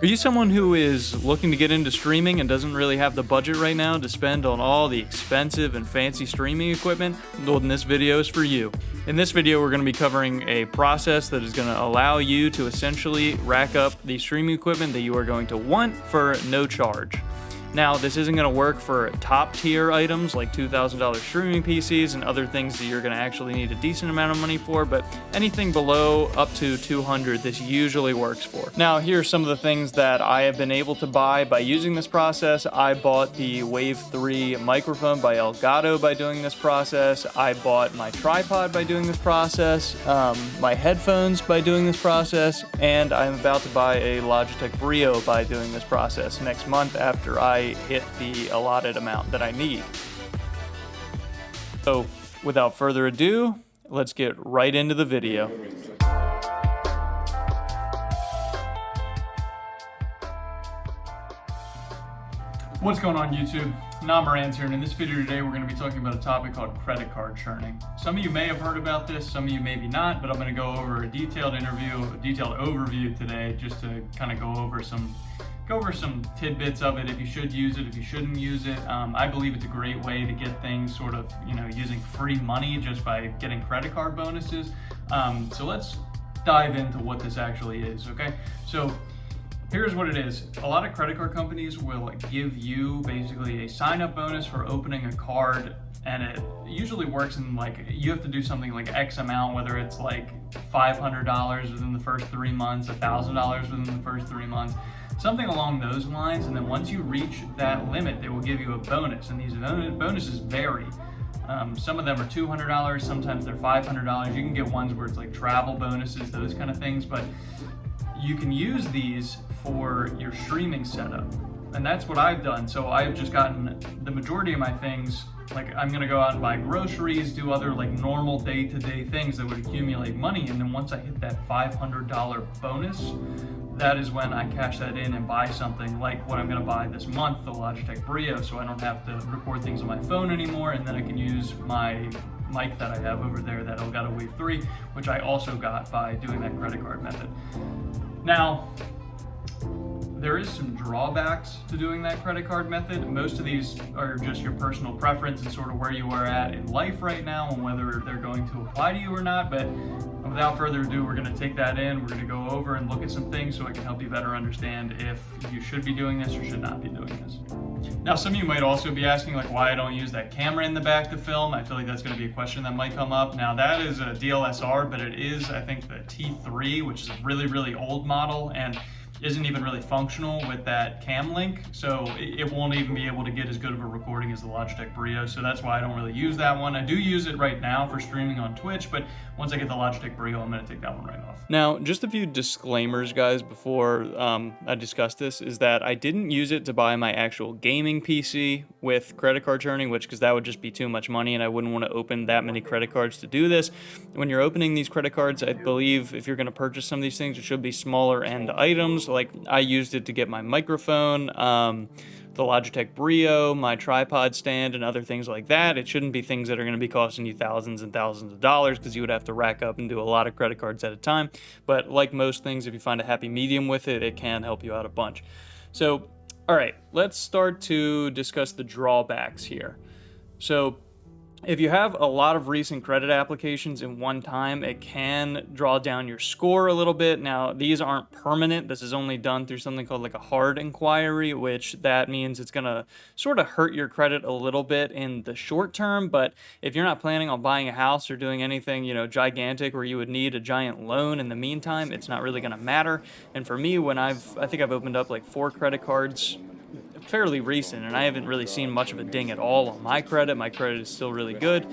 Are you someone who is looking to get into streaming and doesn't really have the budget right now to spend on all the expensive and fancy streaming equipment? Well, then this video is for you. In this video, we're going to be covering a process that is going to allow you to essentially rack up the streaming equipment that you are going to want for no charge. Now, this isn't going to work for top tier items like $2,000 streaming PCs and other things that you're going to actually need a decent amount of money for, but anything below up to $200, this usually works for. Now, here are some of the things that I have been able to buy by using this process. I bought the Wave 3 microphone by Elgato by doing this process. I bought my tripod by doing this process, my headphones by doing this process, and I'm about to buy a Logitech Brio by doing this process next month after I hit the allotted amount that I need. So without further ado, let's get right into the video. What's going on YouTube? Namarans here, and in this video today we're going to be talking about a topic called credit card churning. Some of you may have heard about this, some of you maybe not, but I'm going to go over a detailed overview today just to kind of go over some tidbits of it, if you should use it, if you shouldn't use it. I believe it's a great way to get things sort of, using free money just by getting credit card bonuses. So let's dive into what this actually is, okay? So here's what it is. A lot of credit card companies will give you basically a sign-up bonus for opening a card, and it usually works in you have to do something like X amount, whether it's like $500 within the first 3 months, $1,000 within the first 3 months, something along those lines. And then once you reach that limit, they will give you a bonus, and these bonuses vary. Some of them are $200, sometimes they're $500. You can get ones where it's like travel bonuses, those kind of things, but you can use these for your streaming setup. And that's what I've done. So I've just gotten the majority of my things, like I'm gonna go out and buy groceries, do other like normal day-to-day things that would accumulate money. And then once I hit that $500 bonus, that is when I cash that in and buy something like what I'm gonna buy this month, the Logitech Brio, so I don't have to record things on my phone anymore, and then I can use my mic that I have over there, that Elgato Wave 3, which I also got by doing that credit card method. Now, there is some drawbacks to doing that credit card method. Most of these are just your personal preference and sort of where you are at in life right now and whether they're going to apply to you or not. But without further ado, we're going to take that in. We're going to go over and look at some things so I can help you better understand if you should be doing this or should not be doing this. Now, some of you might also be asking why I don't use that camera in the back to film. I feel like that's going to be a question that might come up. Now, that is a DLSR, but it is, I think, the T3, which is a really, really old model, and isn't even really functional with that cam link, so it won't even be able to get as good of a recording as the Logitech Brio, so that's why I don't really use that one. I do use it right now for streaming on Twitch, but once I get the Logitech Brio, I'm going to take that one right off. Now, just a few disclaimers, guys, before I discuss this, is that I didn't use it to buy my actual gaming PC with credit card churning, because that would just be too much money, and I wouldn't want to open that many credit cards to do this. When you're opening these credit cards, I believe if you're going to purchase some of these things, it should be smaller end items. Like I used it to get my microphone, the Logitech Brio, my tripod stand, and other things like that. It shouldn't be things that are going to be costing you thousands and thousands of dollars, because you would have to rack up and do a lot of credit cards at a time. But like most things, if you find a happy medium with it, it can help you out a bunch. So, all right, let's start to discuss the drawbacks here. So, if you have a lot of recent credit applications in one time, it can draw down your score a little bit. Now, these aren't permanent. This is only done through something called like a hard inquiry, which that means it's going to sort of hurt your credit a little bit in the short term. But if you're not planning on buying a house or doing anything, gigantic where you would need a giant loan in the meantime, it's not really going to matter. And for me, when I think I've opened up like 4 credit cards fairly recent, and I haven't really seen much of a ding at all on my credit. My credit is still really good.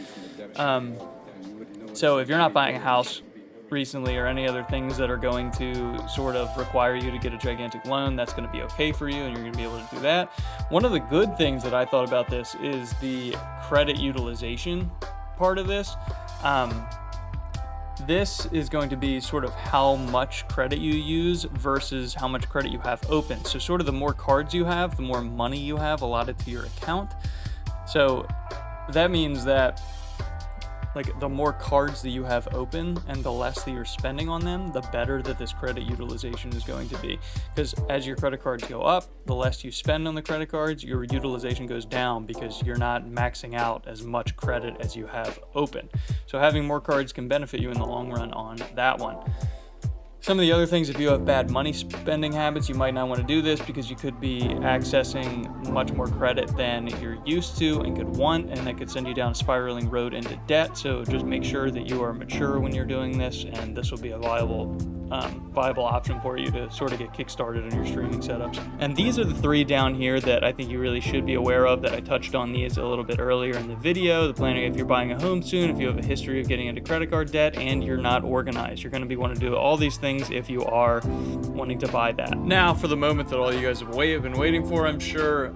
So if you're not buying a house recently or any other things that are going to sort of require you to get a gigantic loan, that's going to be okay for you, and you're going to be able to do that. One of the good things that I thought about this is the credit utilization part of this. This is going to be sort of how much credit you use versus how much credit you have open. So sort of the more cards you have, the more money you have allotted to your account. So that means that like the more cards that you have open and the less that you're spending on them, the better that this credit utilization is going to be. Because as your credit cards go up, the less you spend on the credit cards, your utilization goes down because you're not maxing out as much credit as you have open. So having more cards can benefit you in the long run on that one. Some of the other things, if you have bad money spending habits, you might not want to do this because you could be accessing much more credit than you're used to and could want, and that could send you down a spiraling road into debt. So just make sure that you are mature when you're doing this, and this will be a viable option for you to sort of get kickstarted on your streaming setups. And these are the 3 down here that I think you really should be aware of, that I touched on these a little bit earlier in the video. The planning, if you're buying a home soon, if you have a history of getting into credit card debt, and you're not organized, you're going to be wanting to do all these things if you are wanting to buy that. Now, for the moment that all you guys have been waiting for, I'm sure,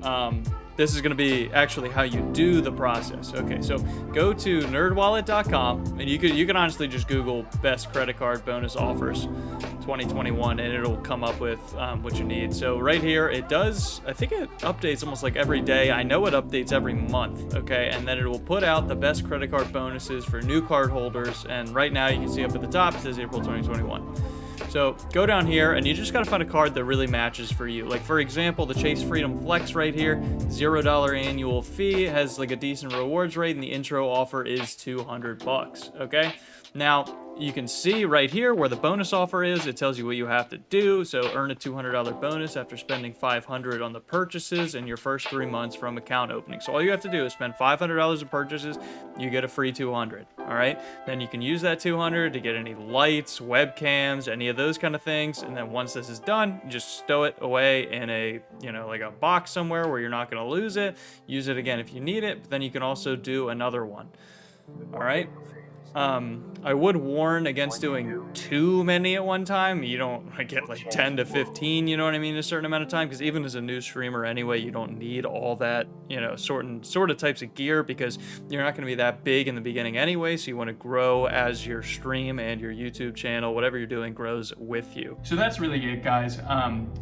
this is going to be actually how you do the process. Okay, so go to nerdwallet.com, and you can honestly just Google best credit card bonus offers 2021, and it'll come up with what you need. So right here, I think it updates almost like every day. I know it updates every month, okay? And then it will put out the best credit card bonuses for new card holders. And right now you can see up at the top, it says April 2021. So go down here, and you just got to find a card that really matches for you. Like, for example, the Chase Freedom Flex right here, $0 annual fee, has like a decent rewards rate, and the intro offer is $200, okay? Now, you can see right here where the bonus offer is. It tells you what you have to do. So earn a $200 bonus after spending $500 on the purchases in your first 3 months from account opening. So all you have to do is spend $500 in purchases, you get a free $200, all right? Then you can use that $200 to get any lights, webcams, any of those kind of things. And then once this is done, you just stow it away in a, like a box somewhere where you're not gonna lose it. Use it again if you need it, but then you can also do another one, all right? I would warn against doing too many at one time. You don't get like 10 to 15, you know what I mean, a certain amount of time, because even as a new streamer anyway, you don't need all that, sort of types of gear, because you're not going to be that big in the beginning anyway, so you want to grow as your stream and your YouTube channel, whatever you're doing, grows with you. So that's really it, guys.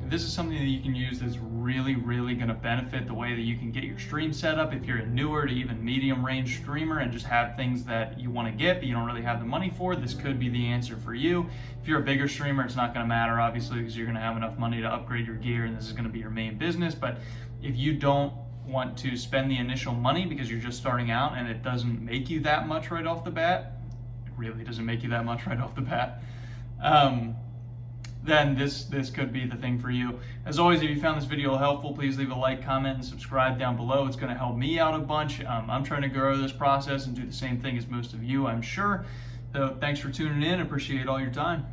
This is something that you can use that's really, really going to benefit the way that you can get your stream set up if you're a newer to even medium range streamer and just have things that you want to get but you don't really have the money for. This could be the answer for you. If you're a bigger streamer, it's not going to matter, obviously, because you're going to have enough money to upgrade your gear and this is going to be your main business. But if you don't want to spend the initial money because you're just starting out and it doesn't make you that much right off the bat, it really doesn't make you that much right off the bat, then this could be the thing for you. As always, if you found this video helpful, please leave a like, comment, and subscribe down below. It's going to help me out a bunch. I'm trying to grow this process and do the same thing as most of you, I'm sure. So thanks for tuning in. I appreciate all your time.